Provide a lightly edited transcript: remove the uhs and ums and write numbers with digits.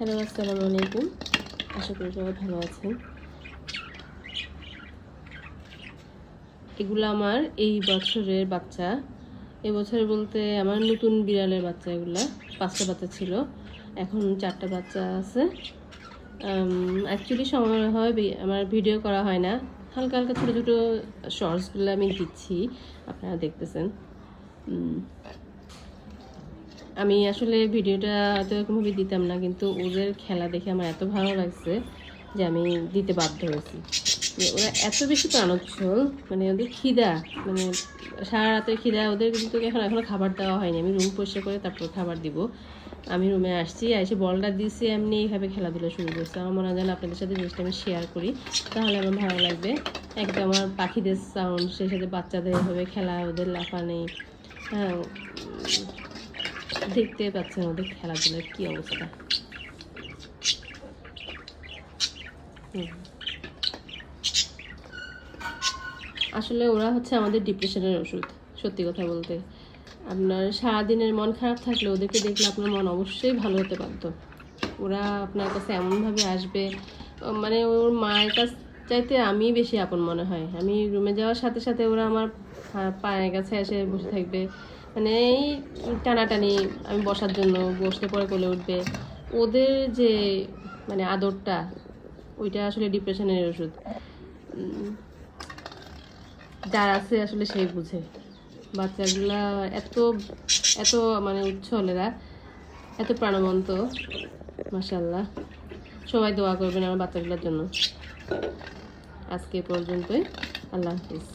Hello, আসসালামু আলাইকুম। আশা করি সবাই ভালো আছেন। এগুলো আমার এই বছরের বাচ্চা। এবছরে বলতে আমার নতুন বিড়ালের বাচ্চা। এগুলা 5টা বাচ্চা ছিল, এখন 4টা বাচ্চা আছে। অ্যাকচুয়ালি সময় হয় আমার ভিডিও করা হয় না, হালকা হালকা ছোটো ছোটো শর্টসগুলো আমি দিচ্ছি, আপনারা দেখতেছেন। আমি আসলে ভিডিওটা হয়তো এরকমভাবে দিতাম না, কিন্তু ওদের খেলা দেখে আমার এত ভালো লাগছে যে আমি দিতে বাধ্য হয়েছি। ওরা এত বেশি প্রাণোচ্ছল, মানে ওদের খিদা, মানে সারা রাতের খিদা ওদের, কিন্তু এখনো খাবার দেওয়া হয়নি। আমি রুম পরিষ্কার করে তারপর খাবার দিব। আমি রুমে আসছি, এসে বলটা দিয়েছি, এমনি এইভাবে খেলাধুলা শুরু করছে। আমার মনে হয় আপনাদের সাথে জিনিসটা আমি শেয়ার করি, তাহলে আমার ভালো লাগবে। একদম আমার পাখিদের সাউন্ড, সেই সাথে বাচ্চাদের এভাবে খেলা, ওদের লাফানি, হ্যাঁ, দেখতে পাচ্ছেন ওদের খেলাধুলার কি অবস্থা। আসলে ওরা হচ্ছে আমাদের ডিপ্রেশনের ওষুধ। সত্যি কথা বলতে, আপনার সারাদিনের মন খারাপ থাকলে ওদেরকে দেখলে আপনার মন অবশ্যই ভালো হতে বাধ্য। ওরা আপনার কাছে এমনভাবে আসবে, মানে ওর মায়ের কাছ চাইতে আমি বেশি আপন মনে হয়। আমি রুমে যাওয়ার সাথে সাথে ওরা আমার পায়ের কাছে এসে বসে থাকবে, মানে এই টানাটানি, আমি বসার জন্য বসতে পরে কোলে উঠবে। ওদের যে মানে আদরটা, ওইটা আসলে ডিপ্রেশনের ওষুধ। যার আছে আসলে সেই বুঝে। বাচ্চাগুলা এত এত মানে উচ্ছল, এরা এত প্রাণবন্ত, মাশাআল্লাহ। সবাই দোয়া করবেন আমার বাচ্চাগুলোর জন্য। আজকে পর্যন্তই, আল্লাহ হাফিজ।